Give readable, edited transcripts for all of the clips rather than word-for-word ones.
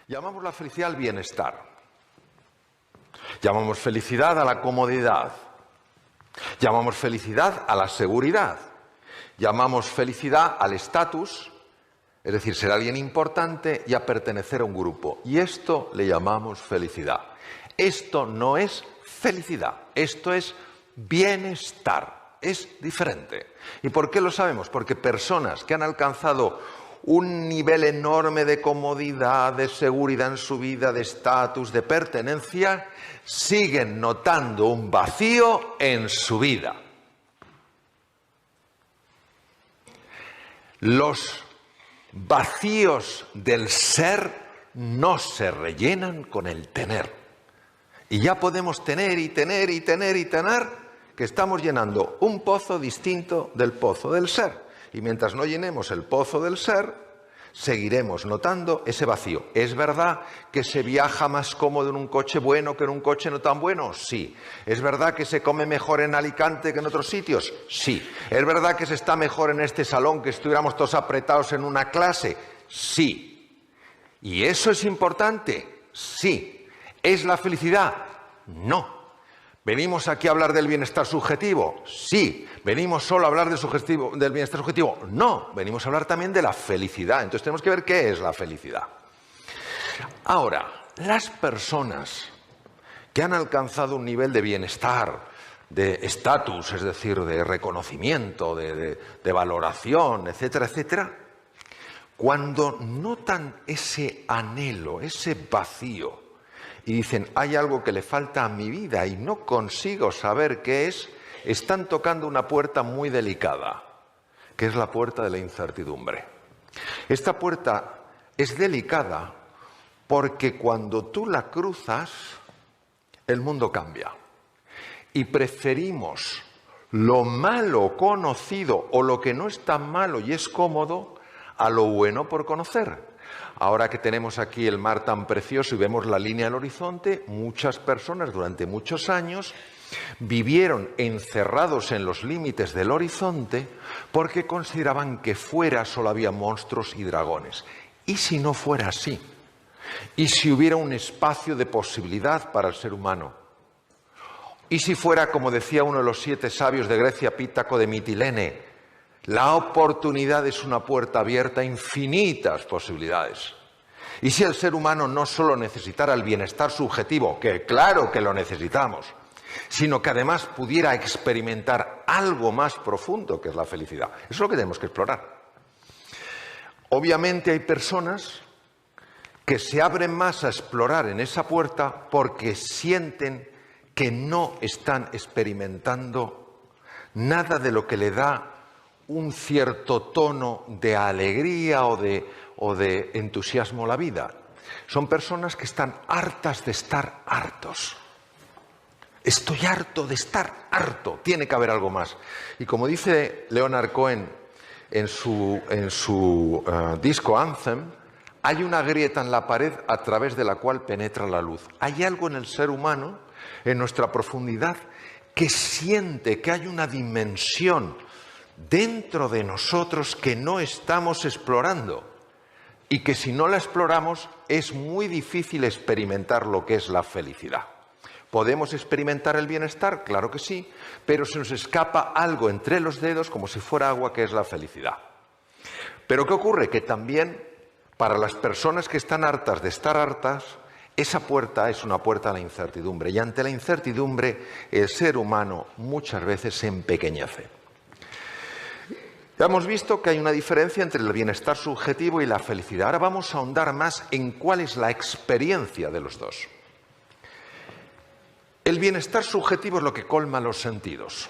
Llamamos la felicidad al bienestar. Llamamos felicidad a la comodidad. Llamamos felicidad a la seguridad. Llamamos felicidad al estatus, es decir, ser alguien importante y a pertenecer a un grupo. Y esto le llamamos felicidad. Esto no es felicidad, esto es bienestar. Es diferente. ¿Y por qué lo sabemos? Porque personas que han alcanzado un nivel enorme de comodidad, de seguridad en su vida, de estatus, de pertenencia, siguen notando un vacío en su vida. Los vacíos del ser no se rellenan con el tener. Y ya podemos tener y tener y tener y tener, que estamos llenando un pozo distinto del pozo del ser. Y mientras no llenemos el pozo del ser, seguiremos notando ese vacío. ¿Es verdad que se viaja más cómodo en un coche bueno que en un coche no tan bueno? Sí. ¿Es verdad que se come mejor en Alicante que en otros sitios? Sí. ¿Es verdad que se está mejor en este salón que estuviéramos todos apretados en una clase? Sí. ¿Y eso es importante? Sí. ¿Es la felicidad? No. ¿Venimos aquí a hablar del bienestar subjetivo? Sí. ¿Venimos solo a hablar del bienestar subjetivo? No. Venimos a hablar también de la felicidad. Entonces tenemos que ver qué es la felicidad. Ahora, las personas que han alcanzado un nivel de bienestar, de estatus, es decir, de reconocimiento, de valoración, etcétera, etcétera, cuando notan ese anhelo, ese vacío, y dicen, hay algo que le falta a mi vida y no consigo saber qué es, están tocando una puerta muy delicada, que es la puerta de la incertidumbre. Esta puerta es delicada porque cuando tú la cruzas, el mundo cambia. Y preferimos lo malo conocido o lo que no es tan malo y es cómodo a lo bueno por conocer. Ahora que tenemos aquí el mar tan precioso y vemos la línea al horizonte, muchas personas durante muchos años vivieron encerrados en los límites del horizonte porque consideraban que fuera solo había monstruos y dragones. ¿Y si no fuera así? ¿Y si hubiera un espacio de posibilidad para el ser humano? ¿Y si fuera, como decía uno de los 7 sabios de Grecia, Pítaco de Mitilene, la oportunidad es una puerta abierta a infinitas posibilidades? Y si el ser humano no solo necesitara el bienestar subjetivo, que claro que lo necesitamos, sino que además pudiera experimentar algo más profundo que es la felicidad. Eso es lo que tenemos que explorar. Obviamente hay personas que se abren más a explorar en esa puerta porque sienten que no están experimentando nada de lo que le da un cierto tono de alegría o de entusiasmo a la vida. Son personas que están hartas de estar hartos. Estoy harto de estar harto. Tiene que haber algo más. Y como dice Leonard Cohen en su disco Anthem, hay una grieta en la pared a través de la cual penetra la luz. Hay algo en el ser humano, en nuestra profundidad, que siente que hay una dimensión dentro de nosotros que no estamos explorando y que si no la exploramos es muy difícil experimentar lo que es la felicidad. ¿Podemos experimentar el bienestar? Claro que sí, pero se nos escapa algo entre los dedos como si fuera agua, que es la felicidad. Pero ¿qué ocurre? Que también para las personas que están hartas de estar hartas, esa puerta es una puerta a la incertidumbre y ante la incertidumbre el ser humano muchas veces se empequeñece. Ya hemos visto que hay una diferencia entre el bienestar subjetivo y la felicidad. Ahora vamos a ahondar más en cuál es la experiencia de los dos. El bienestar subjetivo es lo que colma los sentidos.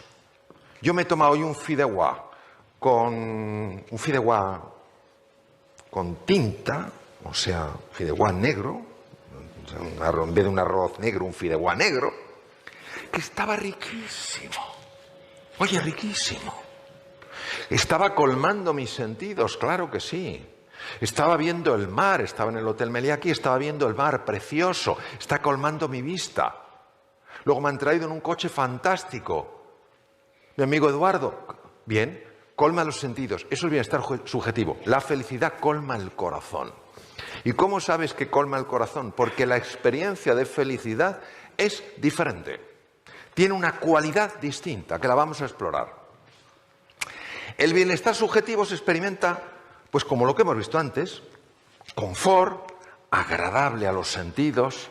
Yo me he tomado hoy un fideuà con tinta, o sea, fideuà negro, en vez de un arroz negro, un fideuà negro, que estaba riquísimo. Oye, riquísimo. Estaba colmando mis sentidos, claro que sí. Estaba viendo el mar, estaba en el Hotel Meliá aquí, estaba viendo el mar precioso, está colmando mi vista. Luego me han traído en un coche fantástico. Mi amigo Eduardo, bien, colma los sentidos. Eso es bienestar subjetivo. La felicidad colma el corazón. ¿Y cómo sabes que colma el corazón? Porque la experiencia de felicidad es diferente. Tiene una cualidad distinta que la vamos a explorar. El bienestar subjetivo se experimenta, pues como lo que hemos visto antes, confort, agradable a los sentidos,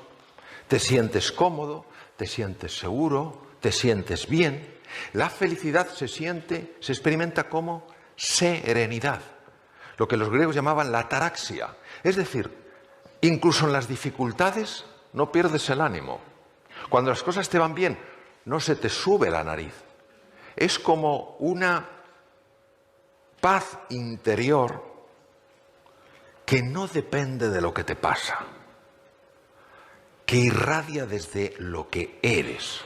te sientes cómodo, te sientes seguro, te sientes bien. La felicidad se experimenta como serenidad, lo que los griegos llamaban la ataraxia. Es decir, incluso en las dificultades no pierdes el ánimo. Cuando las cosas te van bien, no se te sube la nariz. Es como una paz interior que no depende de lo que te pasa, que irradia desde lo que eres.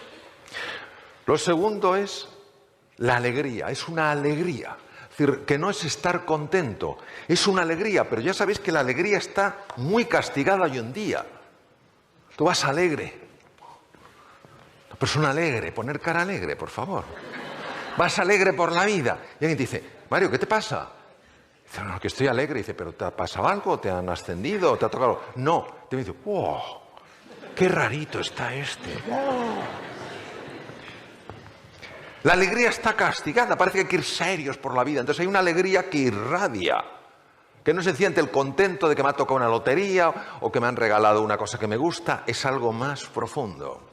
Lo segundo es la alegría, es una alegría. Es decir, que no es estar contento, es una alegría, pero ya sabéis que la alegría está muy castigada hoy en día. Tú vas alegre, una persona alegre, poner cara alegre, por favor. Vas alegre por la vida. Y alguien te dice, Mario, ¿qué te pasa? Dice, no, que estoy alegre. Dice, ¿pero te ha pasado algo? ¿Te han ascendido? ¿Te ha tocado? No. Te dice, wow, qué rarito está este. Wow. La alegría está castigada, parece que hay que ir serios por la vida. Entonces hay una alegría que irradia, que no se siente el contento de que me ha tocado una lotería o que me han regalado una cosa que me gusta, es algo más profundo.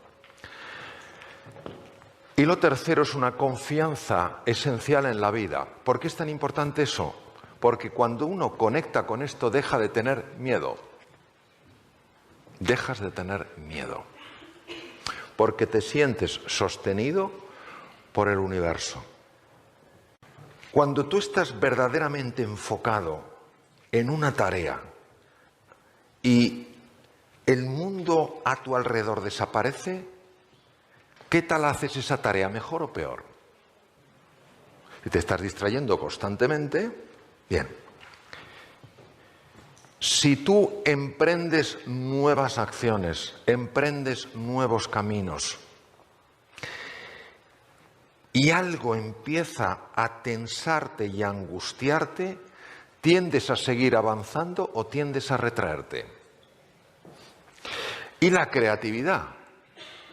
Y lo tercero es una confianza esencial en la vida. ¿Por qué es tan importante eso? Porque cuando uno conecta con esto deja de tener miedo. Dejas de tener miedo. Porque te sientes sostenido por el universo. Cuando tú estás verdaderamente enfocado en una tarea y el mundo a tu alrededor desaparece, ¿qué tal haces esa tarea? ¿Mejor o peor? Si te estás distrayendo constantemente, bien. Si tú emprendes nuevas acciones, emprendes nuevos caminos, y algo empieza a tensarte y a angustiarte, ¿tiendes a seguir avanzando o tiendes a retraerte? Y la creatividad.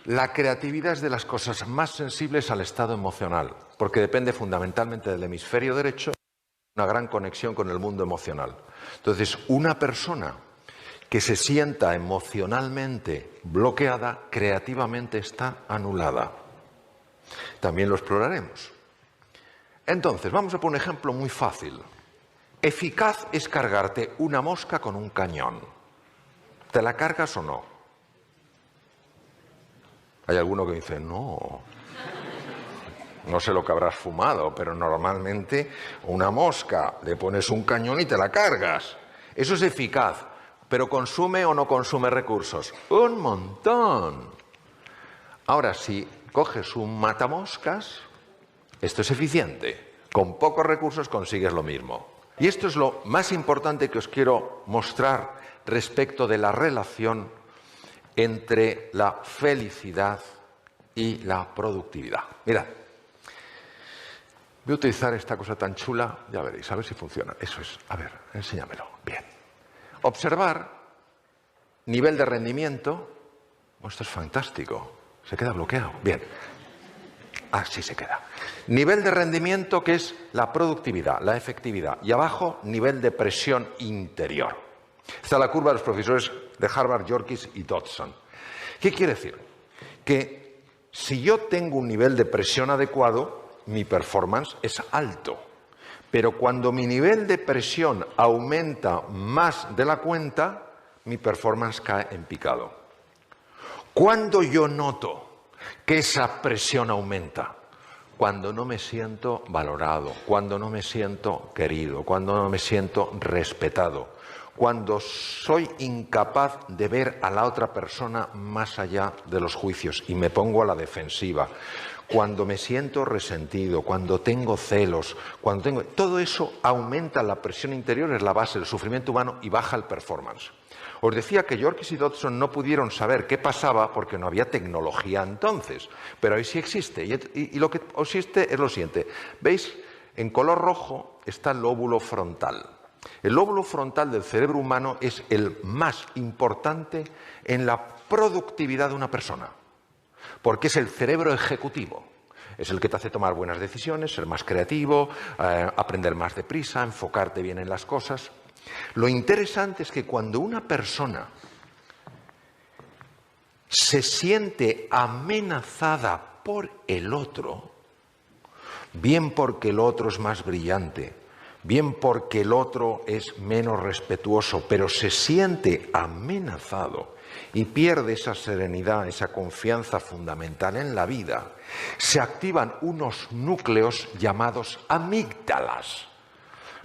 La creatividad es de las cosas más sensibles al estado emocional, porque depende fundamentalmente del hemisferio derecho, una gran conexión con el mundo emocional. Entonces, una persona que se sienta emocionalmente bloqueada, creativamente está anulada. También lo exploraremos. Entonces, vamos a poner un ejemplo muy fácil. Eficaz es cargarte una mosca con un cañón. ¿Te la cargas o no? Hay alguno que dice, no sé lo que habrás fumado, pero normalmente una mosca, le pones un cañón y te la cargas. Eso es eficaz, pero ¿consume o no consume recursos? Un montón. Ahora, si coges un matamoscas, esto es eficiente. Con pocos recursos consigues lo mismo. Y esto es lo más importante que os quiero mostrar respecto de la relación entre la felicidad y la productividad. Mirad, voy a utilizar esta cosa tan chula, ya veréis, a ver si funciona. Eso es, a ver, enséñamelo. Bien. Observar nivel de rendimiento. Oh, esto es fantástico. Se queda bloqueado. Bien. Así se queda. Nivel de rendimiento, que es la productividad, la efectividad. Y abajo, nivel de presión interior. Está la curva de los profesores de Harvard, Yorkis y Dodson. ¿Qué quiere decir? Que si yo tengo un nivel de presión adecuado, mi performance es alto. Pero cuando mi nivel de presión aumenta más de la cuenta, mi performance cae en picado. ¿Cuándo yo noto que esa presión aumenta? Cuando no me siento valorado, cuando no me siento querido, cuando no me siento respetado, cuando soy incapaz de ver a la otra persona más allá de los juicios y me pongo a la defensiva, cuando me siento resentido, cuando tengo celos, todo eso aumenta la presión interior, es la base del sufrimiento humano y baja el performance. Os decía que Yorkis y Dodson no pudieron saber qué pasaba porque no había tecnología entonces, pero ahí sí existe. Y lo que existe es lo siguiente. ¿Veis? En color rojo está el lóbulo frontal. El lóbulo frontal del cerebro humano es el más importante en la productividad de una persona, porque es el cerebro ejecutivo. Es el que te hace tomar buenas decisiones, ser más creativo, aprender más deprisa, enfocarte bien en las cosas. Lo interesante es que cuando una persona se siente amenazada por el otro, bien porque el otro es más brillante, bien porque el otro es menos respetuoso, pero se siente amenazado y pierde esa serenidad, esa confianza fundamental en la vida, se activan unos núcleos llamados amígdalas.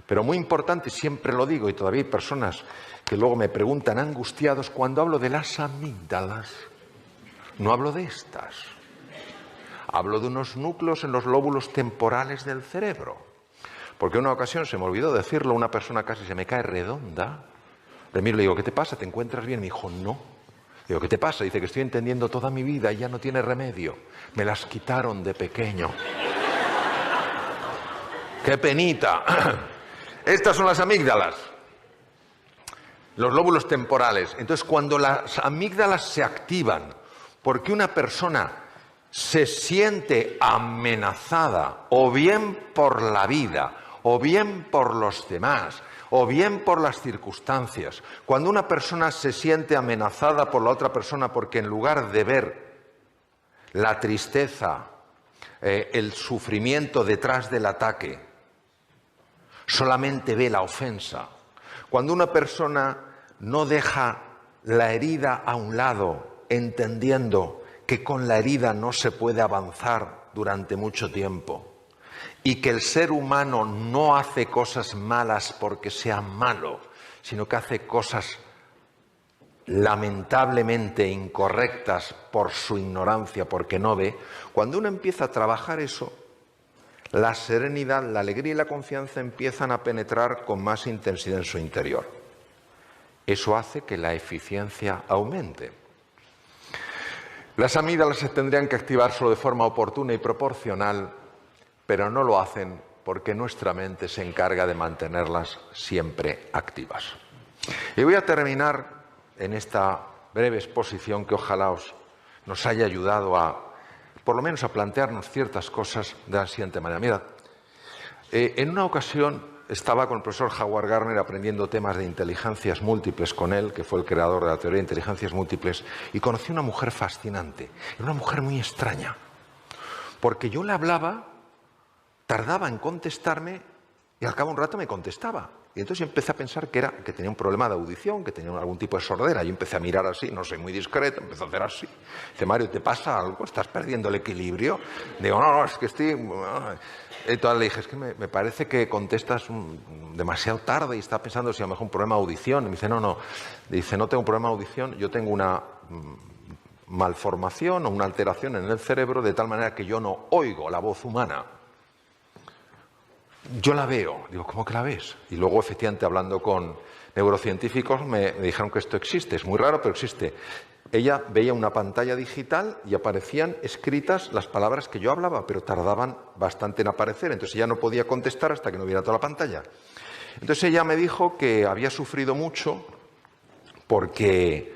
Pero muy importante, siempre lo digo, y todavía hay personas que luego me preguntan angustiados, cuando hablo de las amígdalas, no hablo de estas. Hablo de unos núcleos en los lóbulos temporales del cerebro. Porque en una ocasión, se me olvidó decirlo, una persona casi se me cae redonda. Le miro y le digo, ¿qué te pasa? ¿Te encuentras bien? Me dijo, no. Digo, ¿qué te pasa? Dice que estoy entendiendo toda mi vida y ya no tiene remedio. Me las quitaron de pequeño. ¡Qué penita! Estas son las amígdalas, los lóbulos temporales. Entonces, cuando las amígdalas se activan porque una persona se siente amenazada, o bien por la vida, o bien por los demás, o bien por las circunstancias, cuando una persona se siente amenazada por la otra persona porque en lugar de ver la tristeza, el sufrimiento detrás del ataque, solamente ve la ofensa. Cuando una persona no deja la herida a un lado, entendiendo que con la herida no se puede avanzar durante mucho tiempo y que el ser humano no hace cosas malas porque sea malo, sino que hace cosas lamentablemente incorrectas por su ignorancia, porque no ve, cuando uno empieza a trabajar eso, la serenidad, la alegría y la confianza empiezan a penetrar con más intensidad en su interior. Eso hace que la eficiencia aumente. Las amígdalas se tendrían que activar solo de forma oportuna y proporcional, pero no lo hacen porque nuestra mente se encarga de mantenerlas siempre activas. Y voy a terminar en esta breve exposición que ojalá nos haya ayudado por lo menos a plantearnos ciertas cosas de la siguiente manera. Mirad, en una ocasión estaba con el profesor Howard Gardner aprendiendo temas de inteligencias múltiples con él, que fue el creador de la teoría de inteligencias múltiples, y conocí una mujer fascinante, una mujer muy extraña, porque yo le hablaba, tardaba en contestarme y al cabo de un rato me contestaba. Y entonces yo empecé a pensar que tenía un problema de audición, que tenía algún tipo de sordera. Yo empecé a mirar así, no soy muy discreto, empecé a hacer así. Dice, Mario, ¿te pasa algo? ¿Estás perdiendo el equilibrio? Digo, no, es que estoy... Entonces le dije, es que me parece que contestas demasiado tarde y está pensando si a lo mejor un problema de audición. Y me dice, no. Dice, no tengo un problema de audición, yo tengo una malformación o una alteración en el cerebro de tal manera que yo no oigo la voz humana. Yo la veo. Digo, ¿cómo que la ves? Y luego, efectivamente, hablando con neurocientíficos, me dijeron que esto existe. Es muy raro, pero existe. Ella veía una pantalla digital y aparecían escritas las palabras que yo hablaba, pero tardaban bastante en aparecer. Entonces ella no podía contestar hasta que no viera toda la pantalla. Entonces ella me dijo que había sufrido mucho porque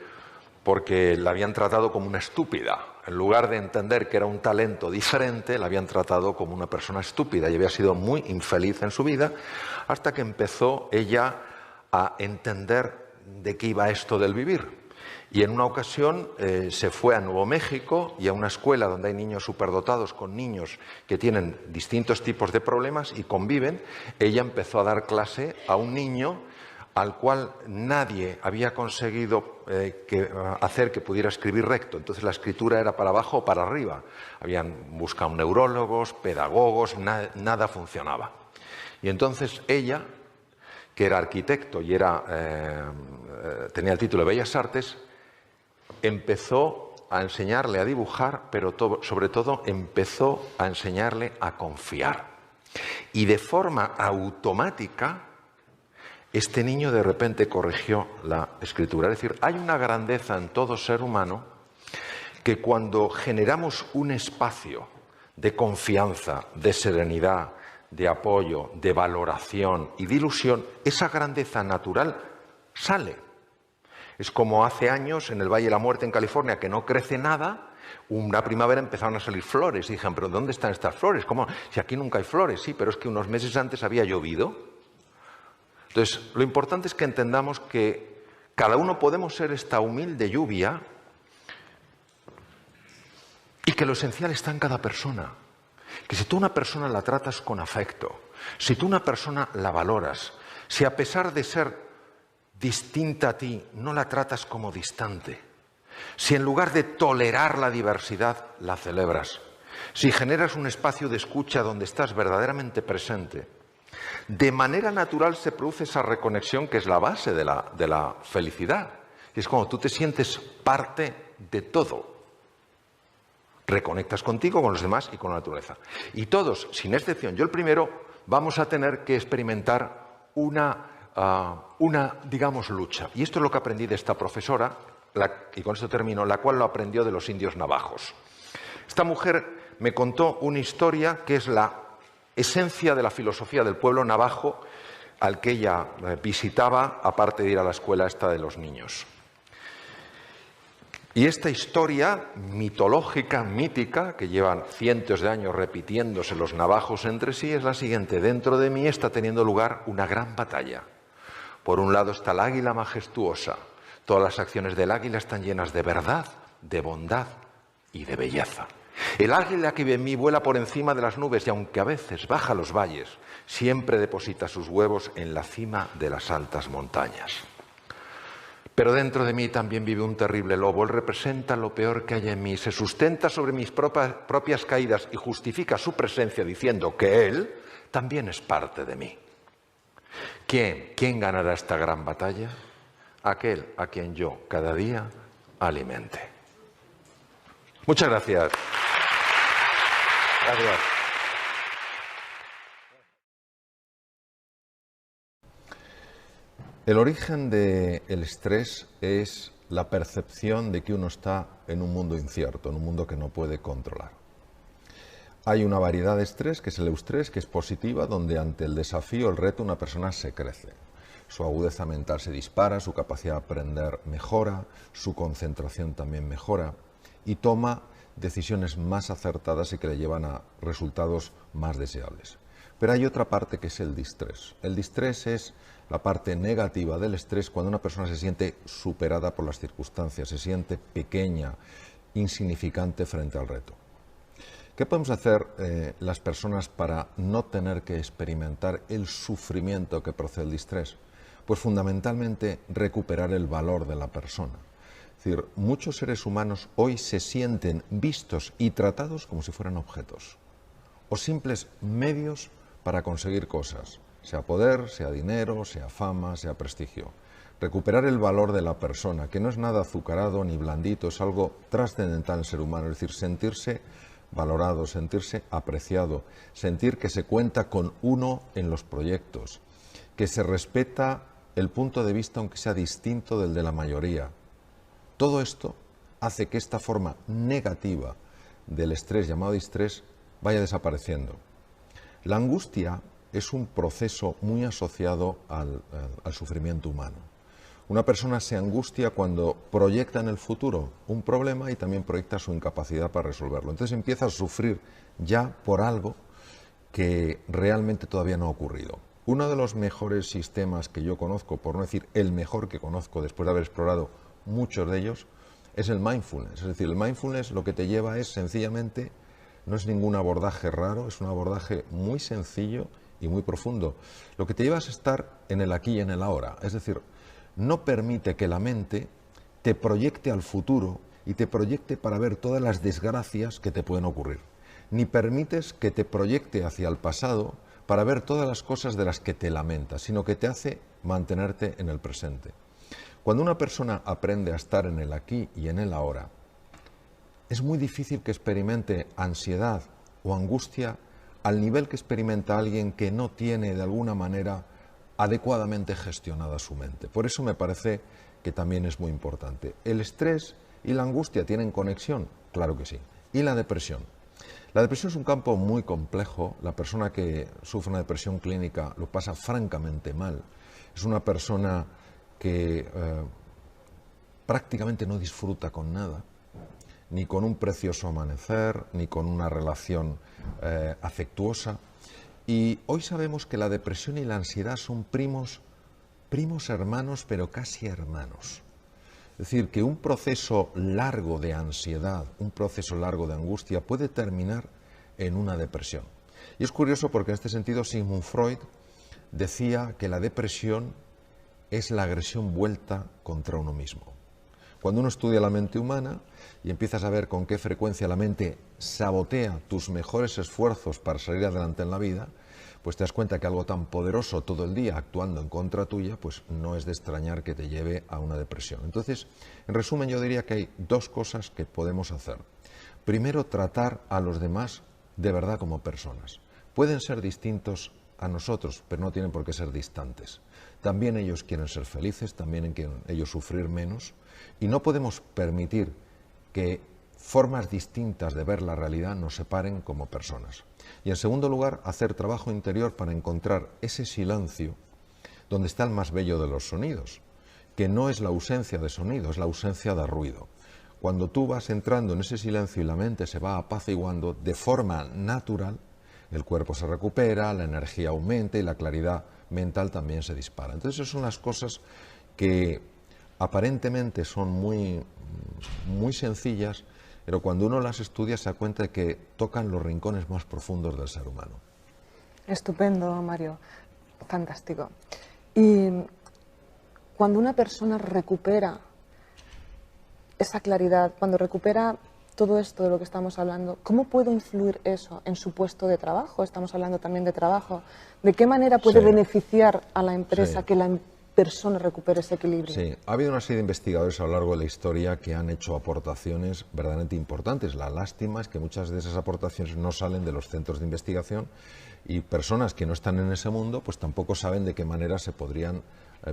la habían tratado como una estúpida. En lugar de entender que era un talento diferente, la habían tratado como una persona estúpida y había sido muy infeliz en su vida hasta que empezó ella a entender de qué iba esto del vivir. Y en una ocasión se fue a Nuevo México y a una escuela donde hay niños superdotados con niños que tienen distintos tipos de problemas y conviven. Ella empezó a dar clase a un niño al cual nadie había conseguido hacer que pudiera escribir recto. Entonces la escritura era para abajo o para arriba. Habían buscado neurólogos, pedagogos, nada funcionaba. Y entonces ella, que era arquitecto y tenía el título de Bellas Artes, empezó a enseñarle a dibujar, pero sobre todo empezó a enseñarle a confiar. Y de forma automática, este niño de repente corrigió la escritura. Es decir, hay una grandeza en todo ser humano que cuando generamos un espacio de confianza, de serenidad, de apoyo, de valoración y de ilusión, esa grandeza natural sale. Es como hace años en el Valle de la Muerte en California, que no crece nada. Una primavera empezaron a salir flores y dijeron, ¿pero dónde están estas flores? ¿Cómo? Si aquí nunca hay flores. Sí, pero es que unos meses antes había llovido. Entonces, lo importante es que entendamos que cada uno podemos ser esta humilde lluvia y que lo esencial está en cada persona. Que si tú una persona la tratas con afecto, si tú una persona la valoras, si a pesar de ser distinta a ti no la tratas como distante, si en lugar de tolerar la diversidad la celebras, si generas un espacio de escucha donde estás verdaderamente presente, de manera natural se produce esa reconexión que es la base de la felicidad. Y es como tú te sientes parte de todo. Reconectas contigo, con los demás y con la naturaleza. Y todos, sin excepción, yo el primero, vamos a tener que experimentar una digamos, lucha. Y esto es lo que aprendí de esta profesora, y con esto termino, la cual lo aprendió de los indios navajos. Esta mujer me contó una historia que es la esencia de la filosofía del pueblo navajo al que ella visitaba, aparte de ir a la escuela esta de los niños. Y esta historia mitológica, mítica, que llevan cientos de años repitiéndose los navajos entre sí, es la siguiente. Dentro de mí está teniendo lugar una gran batalla. Por un lado está el águila majestuosa. Todas las acciones del águila están llenas de verdad, de bondad y de belleza. El águila que vive en mí vuela por encima de las nubes y aunque a veces baja los valles, siempre deposita sus huevos en la cima de las altas montañas. Pero dentro de mí también vive un terrible lobo. Él representa lo peor que hay en mí, se sustenta sobre mis propias caídas y justifica su presencia diciendo que él también es parte de mí. ¿Quién ganará esta gran batalla? Aquel a quien yo cada día alimente. Muchas gracias. Gracias. El origen del estrés es la percepción de que uno está en un mundo incierto, en un mundo que no puede controlar. Hay una variedad de estrés, que es el eustrés, que es positiva, donde ante el desafío, el reto, una persona se crece. Su agudeza mental se dispara, su capacidad de aprender mejora, su concentración también mejora y toma decisiones más acertadas y que le llevan a resultados más deseables. Pero hay otra parte que es el distrés. El distrés es la parte negativa del estrés cuando una persona se siente superada por las circunstancias, se siente pequeña, insignificante frente al reto. ¿Qué podemos hacer las personas para no tener que experimentar el sufrimiento que procede del distrés? Pues fundamentalmente recuperar el valor de la persona. Es decir, muchos seres humanos hoy se sienten vistos y tratados como si fueran objetos o simples medios para conseguir cosas, sea poder, sea dinero, sea fama, sea prestigio. Recuperar el valor de la persona, que no es nada azucarado ni blandito, es algo trascendental en el ser humano, es decir, sentirse valorado, sentirse apreciado, sentir que se cuenta con uno en los proyectos, que se respeta el punto de vista aunque sea distinto del de la mayoría. Todo esto hace que esta forma negativa del estrés llamado distrés vaya desapareciendo. La angustia es un proceso muy asociado al sufrimiento humano. Una persona se angustia cuando proyecta en el futuro un problema y también proyecta su incapacidad para resolverlo. Entonces empieza a sufrir ya por algo que realmente todavía no ha ocurrido. Uno de los mejores sistemas que yo conozco, por no decir el mejor que conozco después de haber explorado muchos de ellos, es el mindfulness. Es decir, el mindfulness lo que te lleva es sencillamente, no es ningún abordaje raro, es un abordaje muy sencillo y muy profundo. Lo que te lleva es estar en el aquí y en el ahora. Es decir, no permite que la mente te proyecte al futuro y te proyecte para ver todas las desgracias que te pueden ocurrir. Ni permites que te proyecte hacia el pasado para ver todas las cosas de las que te lamentas, sino que te hace mantenerte en el presente. Cuando una persona aprende a estar en el aquí y en el ahora, es muy difícil que experimente ansiedad o angustia al nivel que experimenta alguien que no tiene de alguna manera adecuadamente gestionada su mente. Por eso me parece que también es muy importante. ¿El estrés y la angustia tienen conexión? Claro que sí. ¿Y la depresión? La depresión es un campo muy complejo. La persona que sufre una depresión clínica lo pasa francamente mal. Es una persona que prácticamente no disfruta con nada, ni con un precioso amanecer, ni con una relación afectuosa. Y hoy sabemos que la depresión y la ansiedad son primos hermanos, pero casi hermanos. Es decir, que un proceso largo de ansiedad, un proceso largo de angustia puede terminar en una depresión. Y es curioso porque en este sentido Sigmund Freud decía que la depresión es la agresión vuelta contra uno mismo. Cuando uno estudia la mente humana y empiezas a ver con qué frecuencia la mente sabotea tus mejores esfuerzos para salir adelante en la vida, pues te das cuenta que algo tan poderoso todo el día actuando en contra tuya, pues no es de extrañar que te lleve a una depresión. Entonces, en resumen, yo diría que hay dos cosas que podemos hacer. Primero, tratar a los demás de verdad como personas. Pueden ser distintos a nosotros, pero no tienen por qué ser distantes. También ellos quieren ser felices, también quieren ellos sufrir menos, y no podemos permitir que formas distintas de ver la realidad nos separen como personas. Y en segundo lugar, hacer trabajo interior para encontrar ese silencio donde está el más bello de los sonidos, que no es la ausencia de sonido, es la ausencia de ruido. Cuando tú vas entrando en ese silencio y la mente se va apaciguando de forma natural, el cuerpo se recupera, la energía aumenta y la claridad mental también se dispara. Entonces esas son las cosas que aparentemente son muy sencillas, pero cuando uno las estudia se da cuenta de que tocan los rincones más profundos del ser humano. Estupendo, Mario. Fantástico. Y cuando una persona recupera esa claridad, cuando recupera todo esto de lo que estamos hablando, ¿cómo puede influir eso en su puesto de trabajo? Estamos hablando también de trabajo. ¿De qué manera puede beneficiar a la empresa que la persona recupere ese equilibrio? Sí, ha habido una serie de investigadores a lo largo de la historia que han hecho aportaciones verdaderamente importantes. La lástima es que muchas de esas aportaciones no salen de los centros de investigación y personas que no están en ese mundo pues tampoco saben de qué manera se podrían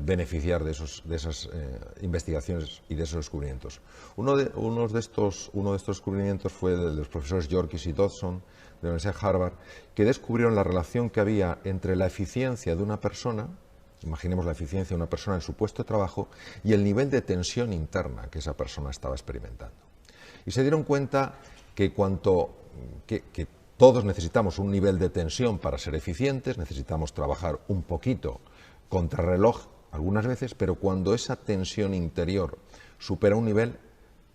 beneficiar de esas investigaciones y de esos descubrimientos. Uno de estos descubrimientos fue el de los profesores Yorkis y Dodson de la Universidad de Harvard, que descubrieron la relación que había entre la eficiencia de una persona, imaginemos la eficiencia de una persona en su puesto de trabajo, y el nivel de tensión interna que esa persona estaba experimentando. Y se dieron cuenta que que todos necesitamos un nivel de tensión para ser eficientes, necesitamos trabajar un poquito contrarreloj algunas veces, pero cuando esa tensión interior supera un nivel,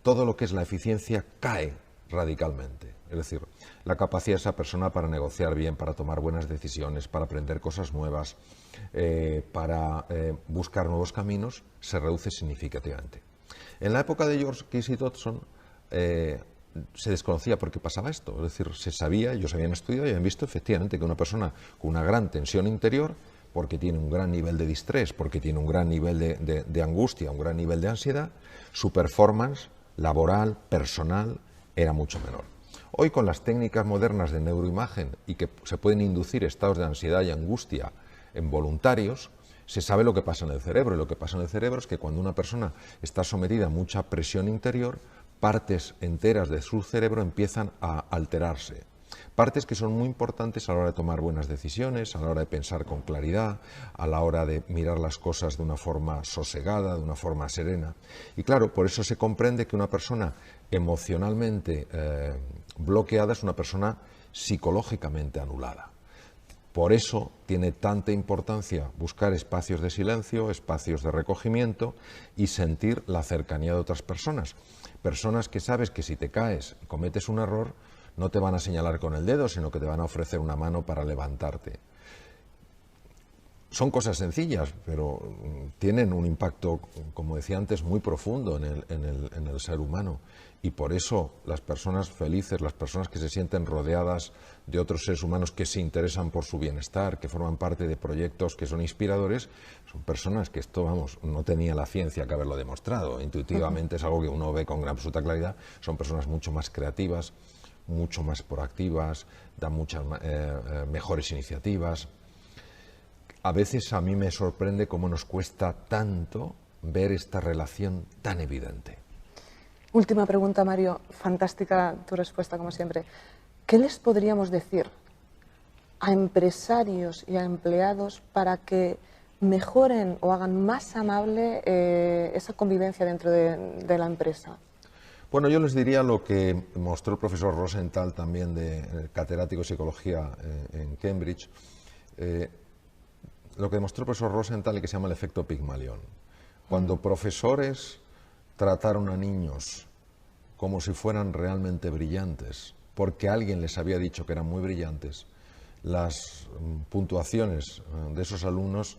todo lo que es la eficiencia cae radicalmente. Es decir, la capacidad de esa persona para negociar bien, para tomar buenas decisiones, para aprender cosas nuevas, para buscar nuevos caminos, se reduce significativamente. En la época de Yorkis y Dodson se desconocía por qué pasaba esto. Es decir, se sabía, ellos habían estudiado y habían visto efectivamente que una persona con una gran tensión interior, porque tiene un gran nivel de distrés, porque tiene un gran nivel de angustia, un gran nivel de ansiedad, su performance laboral, personal, era mucho menor. Hoy con las técnicas modernas de neuroimagen y que se pueden inducir estados de ansiedad y angustia en voluntarios, se sabe lo que pasa en el cerebro. Y lo que pasa en el cerebro es que cuando una persona está sometida a mucha presión interior, partes enteras de su cerebro empiezan a alterarse. Partes que son muy importantes a la hora de tomar buenas decisiones, a la hora de pensar con claridad, a la hora de mirar las cosas de una forma sosegada, de una forma serena. Y claro, por eso se comprende que una persona emocionalmente bloqueada es una persona psicológicamente anulada. Por eso tiene tanta importancia buscar espacios de silencio, espacios de recogimiento y sentir la cercanía de otras personas. Personas que sabes que si te caes y cometes un error, no te van a señalar con el dedo, sino que te van a ofrecer una mano para levantarte. Son cosas sencillas, pero tienen un impacto, como decía antes, muy profundo en el ser humano. Y por eso las personas felices, las personas que se sienten rodeadas de otros seres humanos que se interesan por su bienestar, que forman parte de proyectos que son inspiradores, son personas que esto, vamos, no tenía la ciencia que haberlo demostrado. Intuitivamente es algo que uno ve con gran absoluta claridad. Son personas mucho más creativas, mucho más proactivas, dan muchas mejores iniciativas. A veces a mí me sorprende cómo nos cuesta tanto ver esta relación tan evidente. Última pregunta, Mario. Fantástica tu respuesta, como siempre. ¿qué les podríamos decir a empresarios y a empleados para que mejoren o hagan más amable esa convivencia dentro de la empresa? Bueno, yo les diría lo que mostró el profesor Rosenthal, también de catedrático de psicología en Cambridge, lo que demostró el profesor Rosenthal y que se llama el efecto Pigmalión. Cuando profesores trataron a niños como si fueran realmente brillantes, porque alguien les había dicho que eran muy brillantes, las puntuaciones de esos alumnos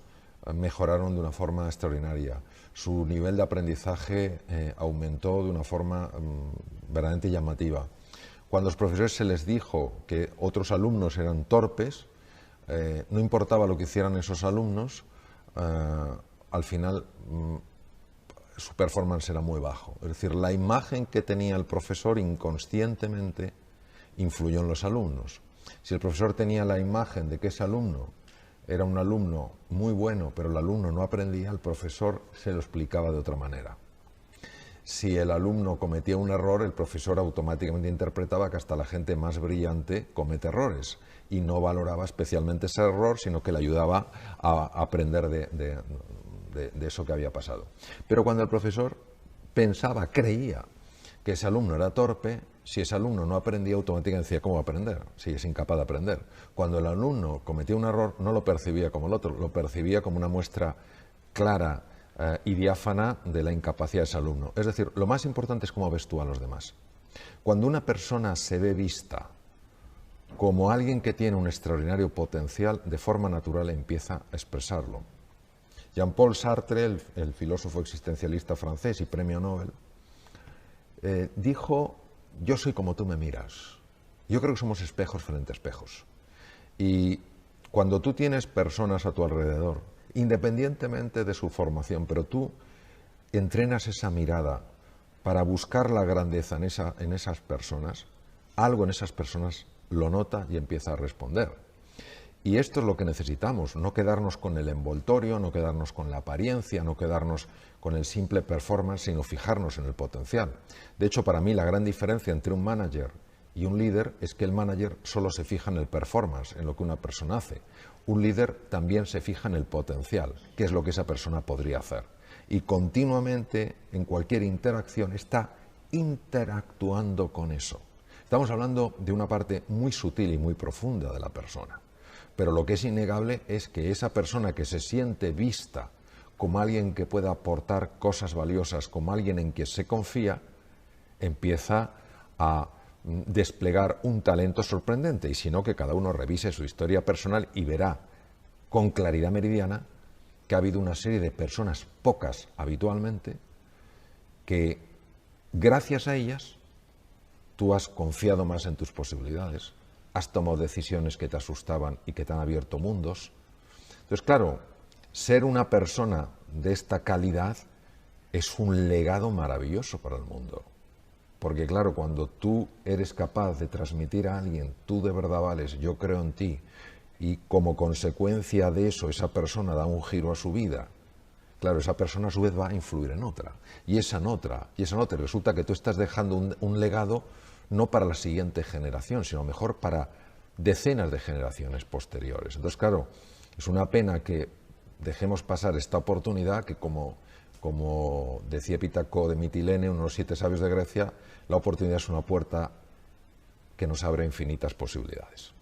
mejoraron de una forma extraordinaria. Su nivel de aprendizaje aumentó de una forma verdaderamente llamativa. Cuando a los profesores se les dijo que otros alumnos eran torpes, no importaba lo que hicieran esos alumnos, al final su performance era muy bajo. Es decir, la imagen que tenía el profesor inconscientemente influyó en los alumnos. Si el profesor tenía la imagen de que ese alumno era un alumno muy bueno, pero el alumno no aprendía, el profesor se lo explicaba de otra manera. Si el alumno cometía un error, el profesor automáticamente interpretaba que hasta la gente más brillante comete errores y no valoraba especialmente ese error, sino que le ayudaba a aprender de eso que había pasado. Pero cuando el profesor pensaba, creía que ese alumno era torpe, si ese alumno no aprendía, automáticamente decía, ¿cómo va a aprender? Si es incapaz de aprender. Cuando el alumno cometía un error, no lo percibía como el otro, lo percibía como una muestra clara y diáfana de la incapacidad de ese alumno. Es decir, lo más importante es cómo ves tú a los demás. Cuando una persona se ve vista como alguien que tiene un extraordinario potencial, de forma natural empieza a expresarlo. Jean-Paul Sartre, el filósofo existencialista francés y premio Nobel, dijo: yo soy como tú me miras. Yo creo que somos espejos frente a espejos. Y cuando tú tienes personas a tu alrededor, independientemente de su formación, pero tú entrenas esa mirada para buscar la grandeza en esas personas, algo en esas personas lo nota y empieza a responder. Y esto es lo que necesitamos, no quedarnos con el envoltorio, no quedarnos con la apariencia, no quedarnos con el simple performance, sino fijarnos en el potencial. De hecho, para mí la gran diferencia entre un manager y un líder es que el manager solo se fija en el performance, en lo que una persona hace. Un líder también se fija en el potencial, qué es lo que esa persona podría hacer. Y continuamente, en cualquier interacción, está interactuando con eso. Estamos hablando de una parte muy sutil y muy profunda de la persona. Pero lo que es innegable es que esa persona que se siente vista como alguien que pueda aportar cosas valiosas, como alguien en quien se confía, empieza a desplegar un talento sorprendente. Y si no, que cada uno revise su historia personal y verá con claridad meridiana que ha habido una serie de personas, pocas habitualmente, que gracias a ellas tú has confiado más en tus posibilidades, has tomado decisiones que te asustaban y que te han abierto mundos. Entonces, claro, ser una persona de esta calidad es un legado maravilloso para el mundo. Porque, claro, cuando tú eres capaz de transmitir a alguien, tú de verdad vales, yo creo en ti, y como consecuencia de eso esa persona da un giro a su vida, claro, esa persona a su vez va a influir en otra, y esa en otra, y esa en otra. Resulta que tú estás dejando un legado no para la siguiente generación, sino mejor para decenas de generaciones posteriores. Entonces, claro, es una pena que dejemos pasar esta oportunidad que, como decía Epítaco de Mitilene, uno de los 7 sabios de Grecia, la oportunidad es una puerta que nos abre infinitas posibilidades.